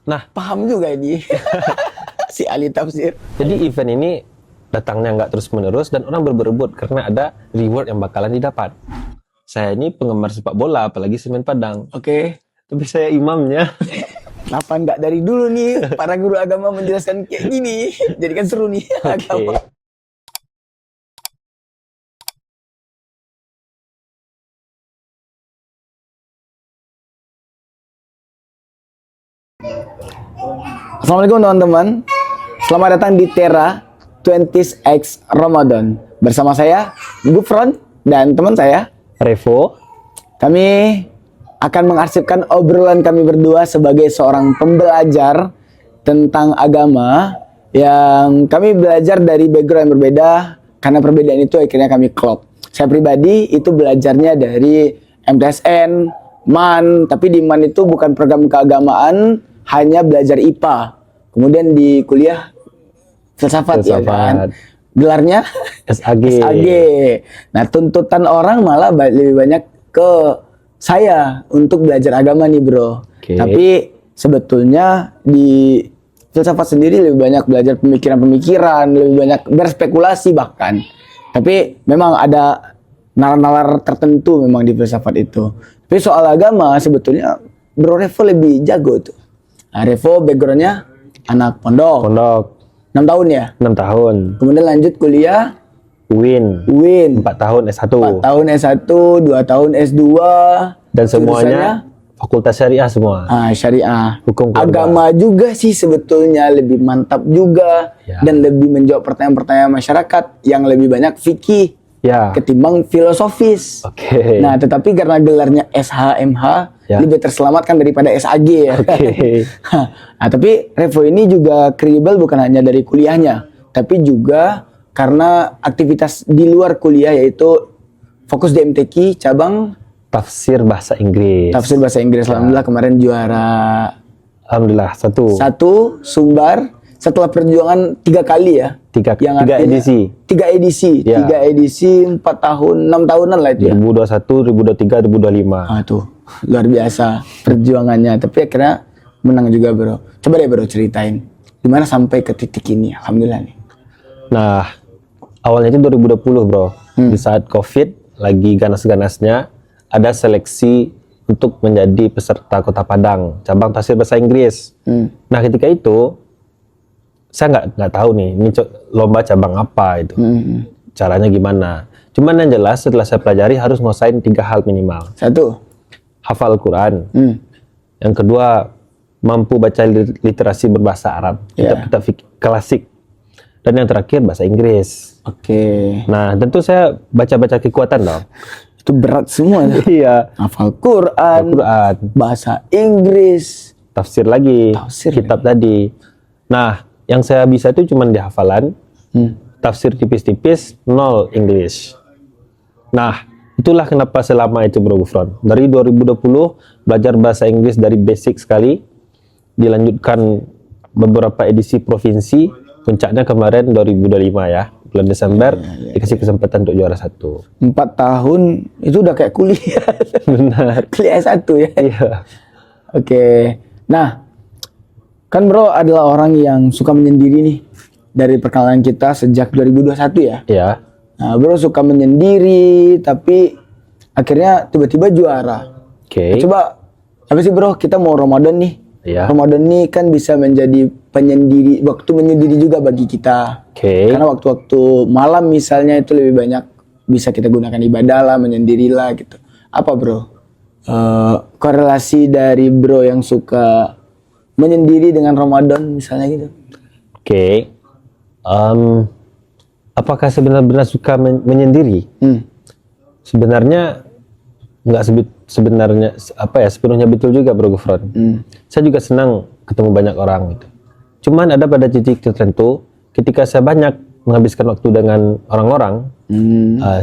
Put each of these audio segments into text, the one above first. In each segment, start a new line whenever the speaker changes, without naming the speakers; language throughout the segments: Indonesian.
Nah,
Paham juga ini. Si ahli tafsir.
jadi event ini datangnya nggak terus-menerus dan orang berebut karena ada reward yang bakalan didapat. Saya ini penggemar sepak bola, apalagi Semen Padang.
Oke.
Tapi saya imamnya.
Kenapa nggak dari dulu nih para guru agama menjelaskan kayak gini? Jadi kan seru nih agama. Assalamualaikum teman-teman. Selamat datang di Tera 20 X Ramadan. Bersama saya Gufron dan teman saya
Revo.
Kami akan mengarsipkan obrolan kami berdua sebagai seorang pembelajar tentang agama yang kami belajar dari background yang berbeda, karena perbedaan itu akhirnya kami klop. Saya pribadi itu belajarnya dari MTSN, MAN, tapi di MAN itu bukan program keagamaan, hanya belajar IPA. Kemudian di kuliah filsafat ya kan. Gelarnya
SAG.
SAG. Nah, tuntutan orang malah lebih banyak ke saya untuk belajar agama nih, Bro.
Oke.
Tapi sebetulnya di filsafat sendiri lebih banyak belajar pemikiran-pemikiran, lebih banyak berspekulasi bahkan. Tapi memang ada nalar-nalar tertentu memang di filsafat itu. Tapi soal agama sebetulnya Bro Revo lebih jago tuh. Nah, Revo backgroundnya anak pondok. 6 tahun ya?
6 tahun.
Kemudian lanjut kuliah
UIN 4 tahun S1.
4 tahun S1, 2 tahun S2.
Dan semuanya
Jurusannya,
fakultas syariah semua.
syariah.
Hukum keluarga.
Agama juga sih sebetulnya lebih mantap juga.
Ya.
Dan lebih menjawab pertanyaan-pertanyaan masyarakat yang lebih banyak fikih
Ya.
ketimbang filosofis.
Oke.
Nah, tetapi karena gelarnya SHMH
Ya.
lebih terselamatkan daripada SAG ya.
Oke.
Nah, tapi Revo ini juga kredibel bukan hanya dari kuliahnya, tapi juga karena aktivitas di luar kuliah, yaitu fokus di MTQ cabang
Tafsir bahasa Inggris.
tafsir bahasa Inggris. Alhamdulillah kemarin juara
Alhamdulillah 1.
1 Sumbar setelah perjuangan 3 kali ya.
Tiga
artinya
edisi.
3 edisi,
Ya.
3 edisi 4 tahun, 6 tahunan lah itu ya.
2021, 2023, 2025.
Tuh luar biasa perjuangannya, tapi akhirnya menang juga, Bro. Coba deh, Bro, ceritain gimana sampai ke titik ini. Alhamdulillah nih.
Nah, awalnya itu 2020, Bro. Di saat COVID lagi ganas-ganasnya, ada seleksi untuk menjadi peserta Kota Padang, cabang tafsir bahasa Inggris. Nah, ketika itu saya nggak tahu nih, ini lomba cabang apa itu, caranya gimana. Cuman yang jelas setelah saya pelajari harus nguasain 3 hal minimal.
1,
Hafal Al-Quran. Yang kedua, mampu baca literasi berbahasa Arab, kitab-kitab fikih klasik. Dan yang terakhir, bahasa Inggris.
Oke.
Nah, tentu saya baca-baca kekuatan dong.
Itu berat semua.
Iya.
Hafal Quran,
Al-Quran,
bahasa Inggris,
tafsir lagi,
Tafsir
kitab tadi. Nah, yang saya bisa itu cuma di hafalan, tafsir tipis-tipis, 0 English. Nah, itulah kenapa selama itu, Bro Gufron. Dari 2020 belajar bahasa Inggris dari basic sekali, dilanjutkan beberapa edisi provinsi, puncaknya kemarin 2025 ya, bulan Desember, dikasih kesempatan untuk juara 1.
4 tahun itu udah kayak kuliah.
Benar.
Kuliah S1 ya.
Iya.
Oke. Nah, kan Bro adalah orang yang suka menyendiri nih. Dari perkenalan kita sejak 2021 ya.
Iya.
Nah, Bro suka menyendiri, tapi akhirnya tiba-tiba juara.
Oke.
Coba, apa sih Bro, kita mau Ramadan nih.
Iya.
Ramadan nih kan bisa menjadi penyendiri, waktu menyendiri juga bagi kita.
Oke.
Karena waktu-waktu malam misalnya itu lebih banyak bisa kita gunakan ibadah lah, menyendirilah gitu. Apa Bro? Korelasi dari Bro yang suka menyendiri dengan Ramadan misalnya gitu.
Oke. Apakah sebenarnya suka menyendiri? Sebenarnya nggak sebenarnya sepenuhnya betul juga, Bro Gufron. Saya juga senang ketemu banyak orang gitu. Cuman ada pada titik tertentu ketika saya banyak menghabiskan waktu dengan orang-orang,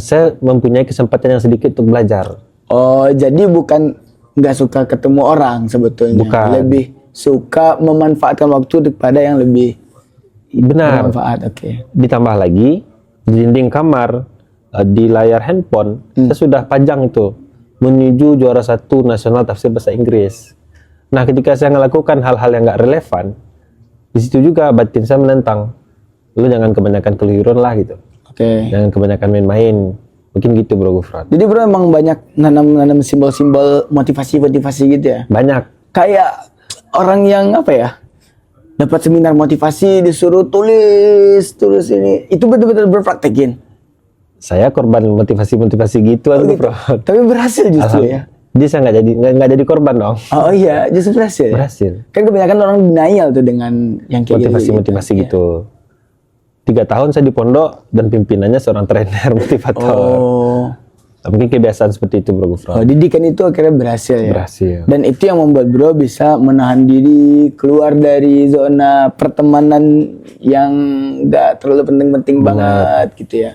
saya mempunyai kesempatan yang sedikit untuk belajar.
Oh, jadi bukan nggak suka ketemu orang sebetulnya.
Bukan.
Lebih suka memanfaatkan waktu daripada yang lebih
Benar.
bermanfaat. Oke.
Ditambah lagi di dinding kamar, di layar handphone, saya sudah pajang itu menuju juara 1 nasional tafsir bahasa Inggris. Nah, ketika saya melakukan hal-hal yang nggak relevan, di situ juga batin saya menentang. Lu jangan kebanyakan keluyuran lah gitu.
Oke.
Jangan kebanyakan main-main. Mungkin gitu Bro Gufron.
Jadi bro emang banyak nanam simbol-simbol motivasi gitu ya.
Banyak.
Kayak orang yang apa ya? Dapat seminar motivasi disuruh tulis ini. Itu betul-betul berpraktekin.
Saya korban motivasi gitu
Oh,
Bro.
gitu. Tapi berhasil justru ya.
Jadi saya nggak jadi korban dong.
Oh iya, justru berhasil. Ya?
Berhasil.
Kan kebanyakan orang denial tuh dengan yang kayak
Motivasi
gitu.
gitu. 3 tahun saya di pondok dan pimpinannya seorang trainer motivator.
Oh.
Mungkin kebiasaan seperti itu Bro Gufron.
Oh, didikan itu akhirnya berhasil ya.
Berhasil.
Dan itu yang membuat bro bisa menahan diri keluar dari zona pertemanan yang gak terlalu penting-penting banget gitu ya.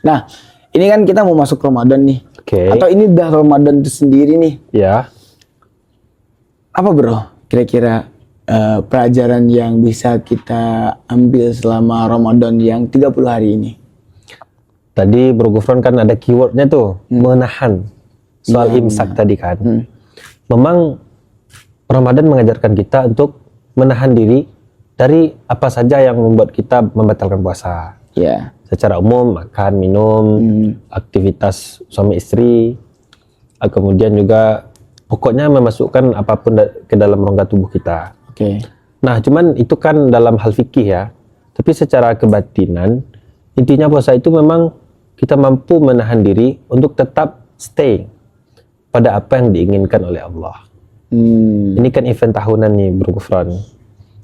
Nah, ini kan kita mau masuk Ramadan nih.
Oke.
Atau ini udah Ramadan itu sendiri nih.
Ya.
Apa bro kira-kira pelajaran yang bisa kita ambil selama Ramadan yang 30 hari ini?
Tadi Bro Gufron kan ada keywordnya tuh, menahan. Soal imsak tadi kan. Memang Ramadan mengajarkan kita untuk menahan diri dari apa saja yang membuat kita membatalkan puasa.
Ya.
Secara umum, makan, minum, aktivitas suami istri, kemudian juga pokoknya memasukkan apapun ke dalam rongga tubuh kita.
Oke.
Nah, cuman itu kan dalam hal fikih ya. Tapi secara kebatinan, intinya puasa itu memang kita mampu menahan diri untuk tetap stay pada apa yang diinginkan oleh Allah. Ini kan event tahunan nih Bro Gufron.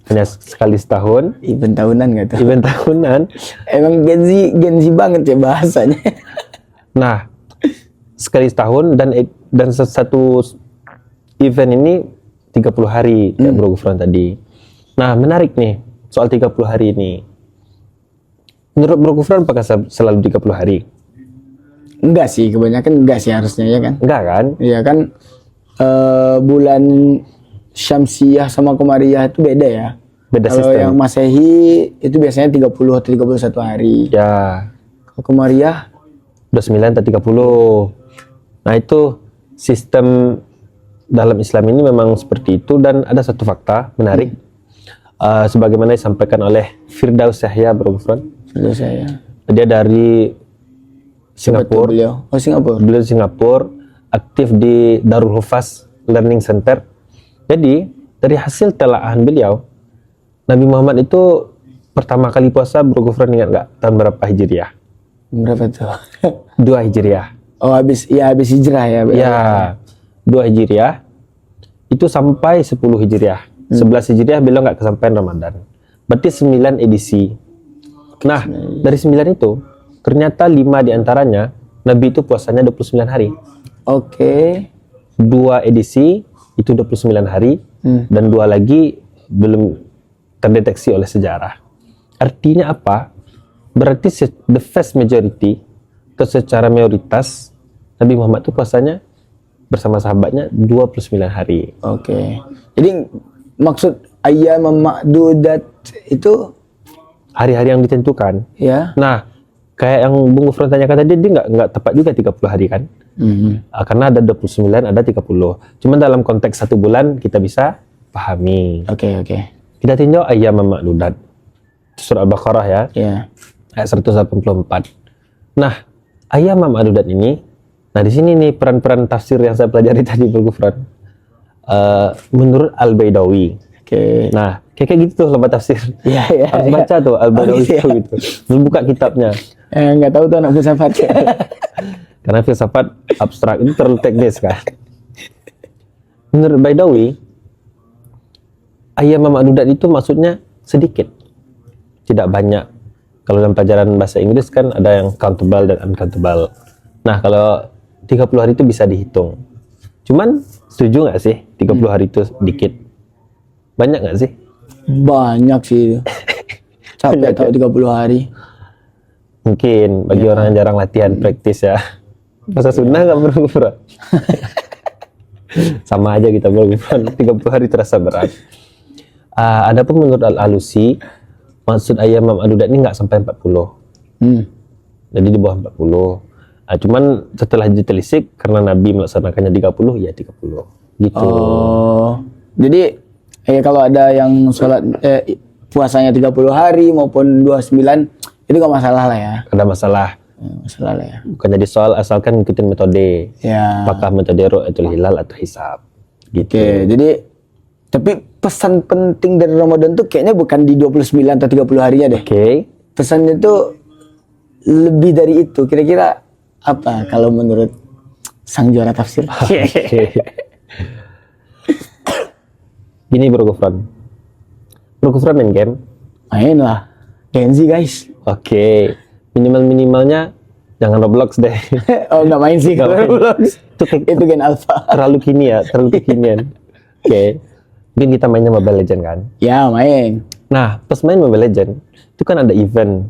Hanya sekali setahun.
Event tahunan gak tuh?
Event tahunan.
Emang Gen Z banget ya bahasanya.
Nah, sekali setahun dan satu event ini 30 hari kayak Bro Gufron tadi. Nah, menarik nih soal 30 hari ini. Menurut Bro Gufron apakah selalu 30 hari?
Enggak sih, kebanyakan enggak sih harusnya ya kan?
Enggak kan?
Iya kan bulan Syamsiah sama Qamariyah itu beda ya.
Beda
Kalau
sistem.
yang Masehi itu biasanya 30 atau 31 hari.
Ya,
Kalau Qamariyah
29 atau 30. Nah, itu sistem dalam Islam ini memang seperti itu dan ada satu fakta menarik. Sebagaimana disampaikan oleh Firdaus Yahya Bro Gufron.
sudah saya.
Dia dari Singapura.
Beliau. Oh, Singapura.
Beliau di Singapura, aktif di Darul Hufaz Learning Center. Jadi, dari hasil telaahan beliau, Nabi Muhammad itu pertama kali puasa Bro Gufron ingat nggak? Tahun berapa Hijriah?
Berapa tuh?
2 Hijriah.
Oh, habis hijrah ya.
Ya, 2 Hijriah itu sampai 10 Hijriah. 11 Hijriah beliau nggak kesampaian Ramadan. Berarti 9 edisi. Nah, dari 9 itu, ternyata 5 diantaranya, Nabi itu puasanya 29 hari.
Oke.
2 edisi, itu 29 hari, dan 2 lagi belum terdeteksi oleh sejarah. Artinya apa? Berarti the vast majority, atau secara mayoritas, Nabi Muhammad itu puasanya bersama sahabatnya 29 hari.
Oke. Jadi maksud ayyam ma'dudat itu
Hari-hari yang ditentukan.
ya.
Nah, kayak yang Bung Gufron tanyakan tadi, dia nggak tepat juga 30 hari kan? Karena ada 29, ada 30. Cuman dalam konteks 1 bulan, kita bisa pahami.
Oke.
Kita tinjau ayyam ma'dudat. Surah Al-Baqarah ya,
Ya.
ayat 184. Nah, ayyam ma'dudat ini, nah di sini nih peran-peran tafsir yang saya pelajari tadi Bung Gufron. Menurut Al-Baidawi.
Oke.
Nah, kayak gitu tuh lembar tafsir.
Iya.
Harus baca tuh Al-Baidawi
gitu ya.
itu gitu. Belum buka kitabnya.
Nggak tahu tuh anak filsafat.
Karena filsafat abstrak itu terlalu teknis kan. Menurut Baidawi, ayyam ma'dudat itu maksudnya sedikit. Tidak banyak. Kalau dalam pelajaran bahasa Inggris kan ada yang countable dan uncountable. Nah, kalau 30 hari itu bisa dihitung. Cuman setuju nggak sih 30 hari itu dikit? Banyak nggak sih?
Banyak sih itu. Capek tahu 30 hari.
Mungkin bagi orang yang jarang latihan praktis ya. Masa sunnah nggak berat. Sama aja kita bergufran 30 hari terasa berat. Adapun menurut Al-Alusi, maksud ayyam ma'dudat ini nggak sampai 40. Jadi di bawah 40. Cuman setelah ditelisik karena Nabi melaksanakannya 30, ya 30. Gitu.
Oh. Jadi kalau ada yang sholat puasanya 30 hari maupun 29 itu gak masalah lah ya.
Ada masalah.
Masalah lah ya.
Bukan jadi soal asalkan ngikutin metode.
Ya.
Apakah metode ru'yatul hilal atau hisab. Gitu.
Oke, jadi tapi pesan penting dari Ramadan tuh kayaknya bukan di 29 atau 30 harinya deh.
Oke.
Pesannya tuh lebih dari itu. Kira-kira apa kalau menurut sang juara tafsir?
Oke. Gini Bro Gufron. Bro Gufron main game?
Main lah. Gen Z guys.
Oke. Minimal-minimalnya jangan Roblox deh.
Oh nggak main sih
Nggak
kalau
main.
Roblox. Itu Gen Alpha.
Terlalu kini ya, terlalu kekinian. Oke. Mungkin kita mainnya Mobile Legend kan?
Ya main.
Nah, pas main Mobile Legend, itu kan ada event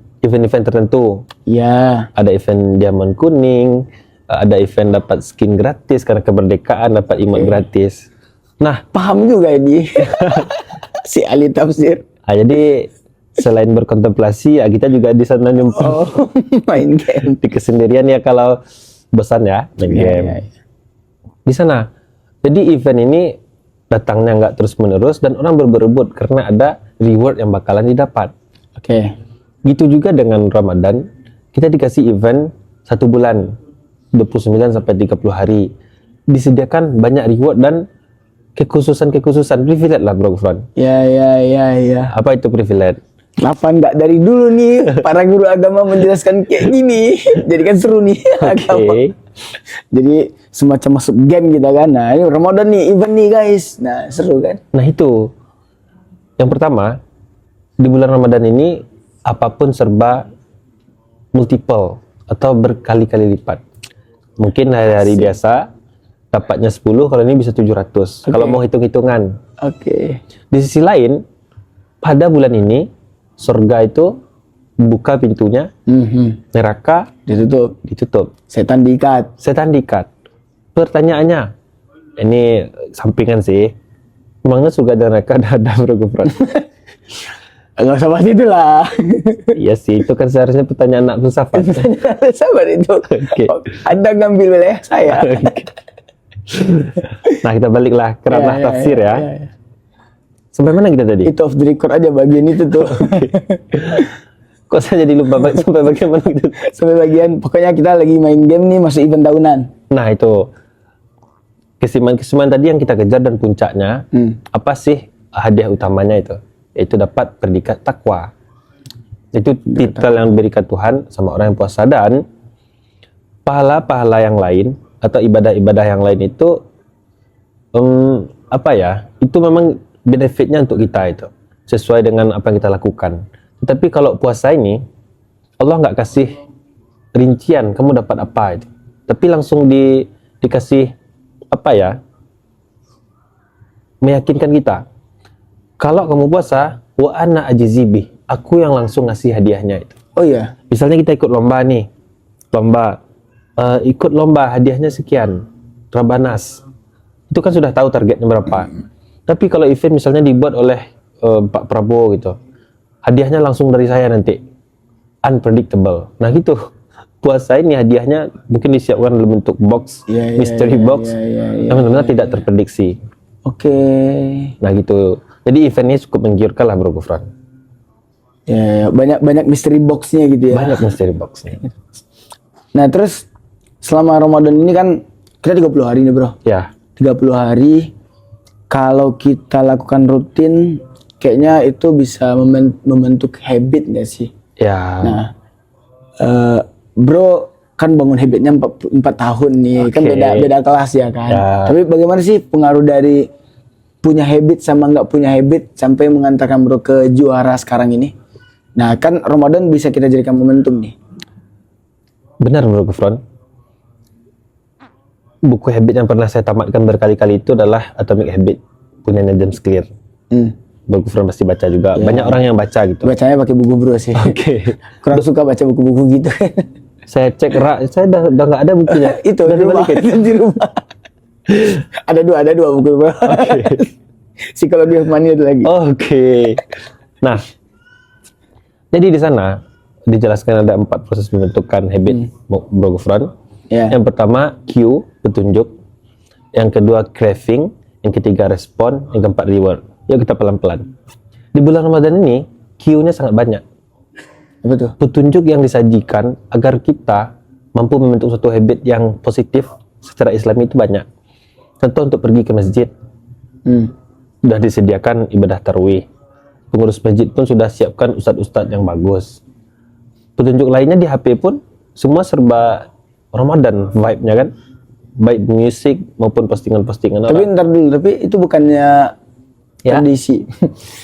tertentu.
Ya.
Ada event diamond kuning, ada event dapat skin gratis karena kemerdekaan, dapat emote gratis. Nah,
Paham juga ini. Si Ali tafsir.
jadi selain berkontemplasi, ya kita juga di sana nyumpul
Oh, main game.
di kesendirian ya kalau bosan ya main game.
Ya.
Di sana. Jadi event ini datangnya nggak terus menerus dan orang berebut karena ada reward yang bakalan didapat.
Oke.
Gitu juga dengan Ramadan, kita dikasih event 1 bulan, 29 sampai 30 hari. Disediakan banyak reward dan kekhususan, privilege lah Bro Gufron.
Ya.
Apa itu privilege?
Kenapa nggak dari dulu nih para guru agama menjelaskan kayak gini? Jadi kan seru nih agama. Jadi semacam masuk game gitu kan. Nah ini Ramadan nih, event nih guys. Nah seru kan?
Nah itu, yang pertama, di bulan Ramadan ini, apapun serba multiple atau berkali-kali lipat. Mungkin hari-hari biasa, dapatnya 10, kalau ini bisa 700. Kalau mau hitung-hitungan.
Oke.
Di sisi lain, pada bulan ini, surga itu buka pintunya, neraka ditutup.
Setan diikat.
Setan diikat. Pertanyaannya, ini sampingan sih, emangnya surga dan neraka ada Bro Gufron?
Nggak usah bahas itu lah.
Iya sih, itu kan seharusnya pertanyaan anak filsafat.
Sabar itu.
Oke.
Anda ngambil wilayah saya.
Nah kita baliklah ke ranah tafsir ya. Sampai mana kita tadi?
Itu off the record aja bagian itu tuh.
Kok saya jadi lupa sampai bagaimana gitu?
Sampai bagian pokoknya kita lagi main game nih masuk event tahunan.
Nah itu keseimbangan tadi yang kita kejar dan puncaknya apa sih hadiah utamanya itu? Yaitu dapat predikat takwa. Itu titel yang diberikan Tuhan sama orang yang puasa, dan pahala-pahala yang lain atau ibadah-ibadah yang lain itu itu memang benefitnya untuk kita itu sesuai dengan apa yang kita lakukan. Tapi kalau puasa ini Allah nggak kasih rincian kamu dapat apa itu, tapi langsung dikasih meyakinkan kita kalau kamu puasa wa ana ajizibih, aku yang langsung ngasih hadiahnya itu.
Oh iya.
Misalnya kita ikut lomba nih, ikut lomba hadiahnya sekian, Rabanas, itu kan sudah tahu targetnya berapa. Tapi kalau event misalnya dibuat oleh Pak Prabowo gitu, hadiahnya langsung dari saya nanti, unpredictable. Nah gitu, puasa ini hadiahnya mungkin disiapkan dalam bentuk box, mystery box, yang benar-benar tidak terprediksi.
Oke.
Nah gitu, jadi eventnya cukup menggiurkan lah Bro Gufron.
Ya, banyak mystery boxnya gitu ya.
Banyak mystery boxnya.
Nah terus selama Ramadan ini kan kita 30 hari nih bro.
Ya.
30 hari. Kalau kita lakukan rutin, kayaknya itu bisa membentuk habit nggak sih?
Ya.
Nah, bro kan bangun habitnya 4 tahun nih, kan beda kelas ya kan.
Ya.
Tapi bagaimana sih pengaruh dari punya habit sama nggak punya habit sampai mengantarkan bro ke juara sekarang ini? Nah kan Ramadan bisa kita jadikan momentum nih.
Benar Bro Gufron. Buku habit yang pernah saya tamatkan berkali-kali itu adalah Atomic Habit punyanya James Clear. Bro Gufron pasti baca juga. Banyak orang yang baca gitu.
Bacanya pakai buku bro sih.
Oke.
Kurang suka baca buku-buku gitu.
Saya cek saya udah nggak ada bukunya.
Itu
udah
di rumah.
dibalikin.
Di rumah. ada dua buku bro. Psikologi of Money itu lagi.
Oke. Nah, jadi di sana dijelaskan ada 4 proses pembentukan habit Bro Gufron.
Ya.
Yang pertama Q, petunjuk. Yang kedua craving. yang ketiga respon, yang keempat reward. Yuk kita pelan-pelan. Di bulan Ramadan ini Q-nya sangat banyak.
Apa tuh?
Petunjuk yang disajikan agar kita mampu membentuk suatu habit yang positif secara Islami itu banyak. Contoh untuk pergi ke masjid, sudah disediakan ibadah tarawih. Pengurus masjid pun sudah siapkan ustadz-ustadz yang bagus. Petunjuk lainnya di HP pun semua serba Ramadan vibe-nya kan, baik musik maupun postingan-postingan
Tapi
orang.
ntar dulu, tapi itu bukannya
Ya.
tradisi.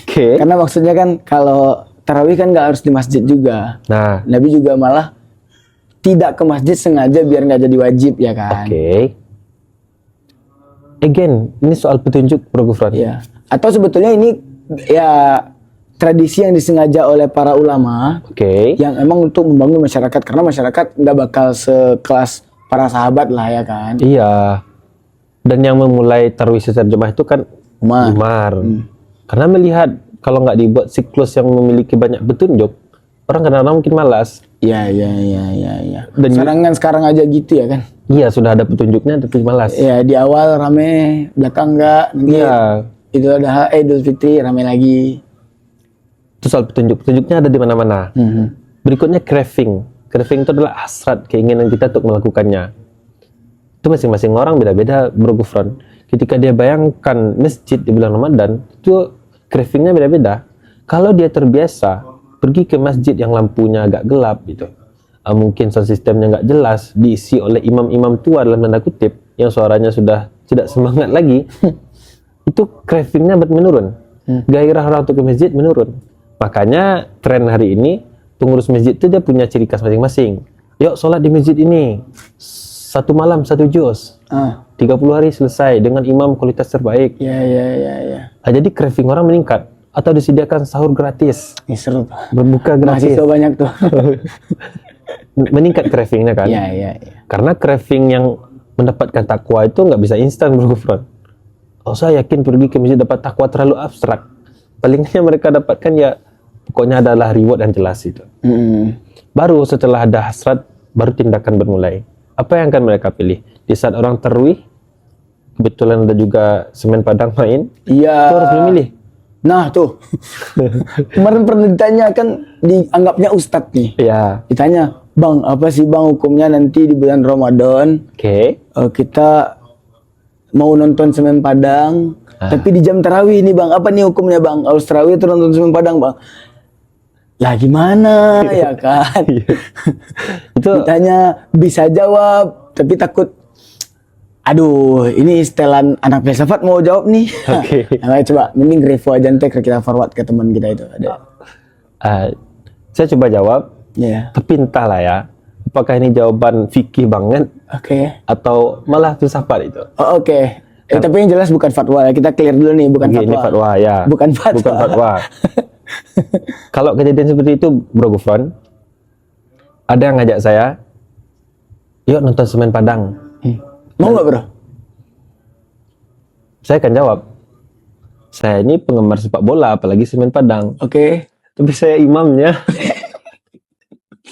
Oke.
Karena maksudnya kan kalau tarawih kan nggak harus di masjid juga.
Nah,
Nabi juga malah tidak ke masjid sengaja biar nggak jadi wajib ya kan.
oke. Again, ini soal petunjuk Bro Gufron.
Ya. Atau sebetulnya ini ya tradisi yang disengaja oleh para ulama
Oke.
yang emang untuk membangun masyarakat, karena masyarakat nggak bakal sekelas para sahabat lah ya kan.
Iya. Dan yang memulai tarawih secara jemaah itu kan Umar. Karena melihat kalau nggak dibuat siklus yang memiliki banyak petunjuk, orang kadang-kadang mungkin malas.
Iya.
Dan
Sekarang aja gitu ya kan.
iya, sudah ada petunjuknya tapi malas.
Ya di awal rame, belakang enggak, nanti
Iya.
Idul Adha, Idul Fitri rame lagi.
Itu soal petunjuk. Petunjuknya ada di mana-mana. Berikutnya craving. Craving itu adalah hasrat, keinginan kita untuk melakukannya. Itu masing-masing orang beda-beda, Bro Gufron. Ketika dia bayangkan masjid di bulan Ramadan, itu cravingnya beda-beda. Kalau dia terbiasa pergi ke masjid yang lampunya agak gelap gitu, mungkin sound sistemnya nggak jelas, diisi oleh imam-imam tua dalam tanda kutip, yang suaranya sudah tidak semangat lagi, itu cravingnya menurun. Gairah orang untuk ke masjid menurun. Makanya tren hari ini, pengurus masjid itu dia punya ciri khas masing-masing. Yuk sholat di masjid ini, 1 malam 1 juz, 30 hari selesai dengan imam kualitas terbaik.
Ya.
Nah, jadi craving orang meningkat. Atau disediakan sahur gratis,
Ini seru tuh.
berbuka gratis.
Mahasiswa banyak tuh.
Meningkat cravingnya kan.
Iya.
Karena craving yang mendapatkan takwa itu nggak bisa instan, Bro Gufron. Oh, saya yakin pergi ke masjid dapat takwa terlalu abstrak. Palingnya mereka dapatkan ya pokoknya adalah reward yang jelas itu. Baru setelah ada hasrat, baru tindakan bermulai. Apa yang akan mereka pilih? Di saat orang tarawih, kebetulan ada juga semen Padang main,
Iya.
itu harus memilih.
Nah tuh. Kemarin pernah ditanya kan, dianggapnya ustadz nih.
Ya,
Ditanya, Bang, apa sih Bang hukumnya nanti di bulan Ramadan?
oke.
Kita mau nonton semen Padang, tapi di jam tarawih nih Bang. Apa nih hukumnya Bang? Harus tarawih atau nonton semen Padang Bang? Lah gimana ya kan?
Itu
Ditanya bisa jawab, tapi takut. Aduh, ini setelan anak filsafat mau jawab nih.
Oke.
Nah, coba, mending revo aja nanti kita forward ke teman kita itu. Ada.
saya coba jawab,
Ya.
tapi entahlah ya, apakah ini jawaban fikih banget
Oke.
atau malah filsafat itu.
Oh, oke. Tapi yang jelas bukan fatwa ya. Kita clear dulu nih, bukan
Oke,
fatwa.
ini fatwa ya.
Bukan fatwa.
Bukan fatwa. Kalau kejadian seperti itu, Bro Gufron, ada yang ngajak saya, yuk nonton semen Padang.
Mau nggak Bro?
Saya akan jawab, saya ini penggemar sepak bola, apalagi semen Padang.
Oke.
Tapi saya imamnya.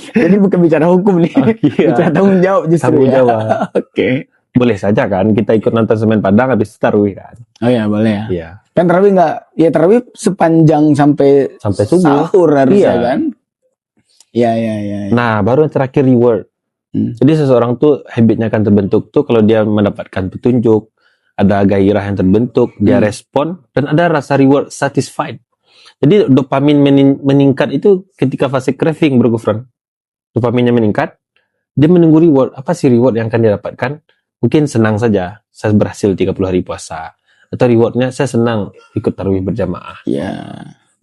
Jadi bukan bicara hukum nih.
Iya.
Bicara tanggung jawab justru.
Tanggung
ya.
jawab.
Oke.
Boleh saja kan, kita ikut nonton semen Padang habis tarawih kan.
Oh ya, boleh ya.
Iya.
Kan tarawih nggak? Ya tarawih sepanjang sampai
Sampai subuh.
sahur harusnya
Iya.
kan? Iya.
Nah, baru yang terakhir reward. Jadi seseorang tuh habitnya akan terbentuk tuh kalau dia mendapatkan petunjuk, ada gairah yang terbentuk, dia respon, dan ada rasa reward satisfied. Jadi dopamin meningkat itu ketika fase craving, Bro Gufron. Dopaminnya meningkat, dia menunggu reward. Apa sih reward yang akan dia dapatkan? Mungkin senang saja, saya berhasil 30 hari puasa. Atau rewardnya, saya senang ikut tarawih berjamaah.
Iya.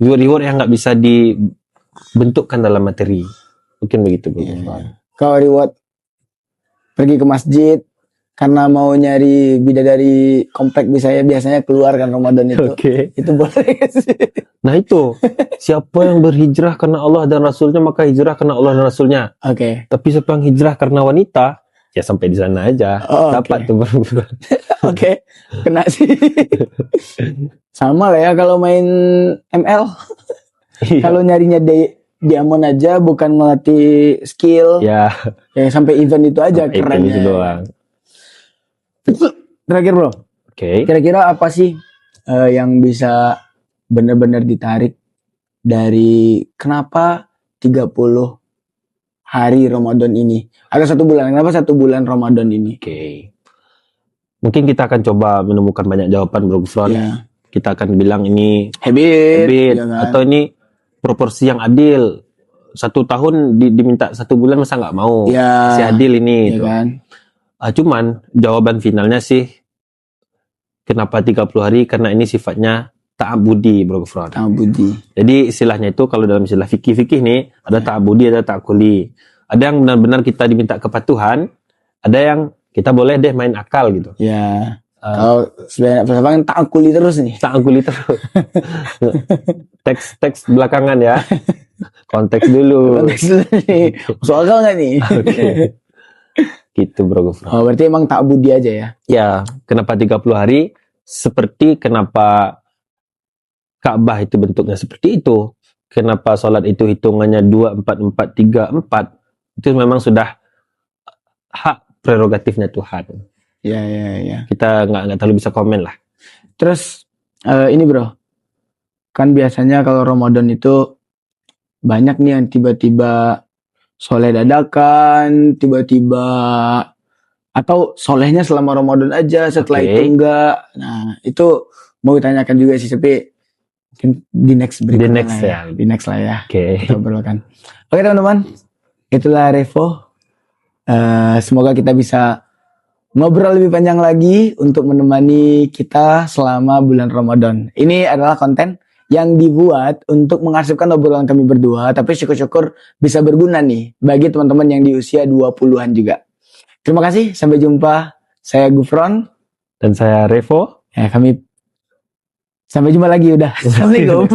Reward yang nggak bisa dibentukkan dalam materi. Mungkin begitu, Bro Gufron.
Kalau reward pergi ke masjid karena mau nyari bidadari komplek biasanya keluar kan Ramadan itu.
Oke.
Itu boleh sih.
Nah itu, siapa yang berhijrah karena Allah dan Rasulnya, maka hijrah karena Allah dan Rasulnya.
Oke.
Tapi siapa yang hijrah karena wanita, ya sampai di sana aja.
Oh,
Dapat
oke.
tuh Bro.
Oke. Kena sih. Sama lah ya kalau main ML.
Iya.
Kalau nyarinya diamond aja bukan melatih skill.
Ya,
Ya sampai event itu aja
itu
kerennya.
doang.
Terakhir Bro.
Oke.
Kira-kira apa sih yang bisa benar-benar ditarik dari kenapa 30 hari Ramadan ini? Ada 1 bulan, kenapa 1 bulan Ramadan ini?
Oke. Mungkin kita akan coba menemukan banyak jawaban Bro Gufron.
Ya,
Kita akan bilang ini
habit,
habit
ya kan?
atau ini proporsi yang adil. 1 tahun diminta 1 bulan masa nggak mau?
Ya,
Si adil
ya
ini. Gitu.
kan?
Cuman jawaban finalnya sih kenapa 30 hari? Karena ini sifatnya ta'abudi Bro Gufron.
Budi.
Jadi istilahnya itu kalau dalam istilah fikih nih ada ta'abudi, ada ta'akuli. Ada yang benar-benar kita diminta kepatuhan, ada yang kita boleh deh main akal gitu.
Ya. Kalau sebenarnya filsafat tak kuli terus nih.
Ta'akuli terus. Teks belakangan ya. Konteks dulu.
Konteks dulu nih. Masuk akal nggak nih?
Oke. Gitu Bro Gufron.
Oh, berarti emang tak budi aja ya?
Ya, kenapa 30 hari? Seperti kenapa Ka'bah itu bentuknya seperti itu. Kenapa sholat itu hitungannya 2, 4, 4, 3, 4. Itu memang sudah hak prerogatifnya Tuhan.
Ya.
Kita nggak terlalu bisa komen lah.
Terus ini bro, kan biasanya kalau Ramadan itu banyak nih yang tiba-tiba soleh dadakan, tiba-tiba atau solehnya selama Ramadan aja, setelah
Oke.
itu enggak. Nah itu mau ditanyakan juga sih, tapi mungkin di next berikutnya
Di next
lah
ya.
Di next lah ya.
Oke.
Kita obrolkan. Oke teman-teman, itulah Revo. Semoga kita bisa ngobrol lebih panjang lagi untuk menemani kita selama bulan Ramadan. Ini adalah konten yang dibuat untuk mengarsipkan obrolan kami berdua, tapi syukur-syukur bisa berguna nih bagi teman-teman yang di usia 20-an juga. Terima kasih, sampai jumpa. Saya Gufron.
Dan saya Revo.
Kami sampai jumpa lagi udah. Assalamualaikum.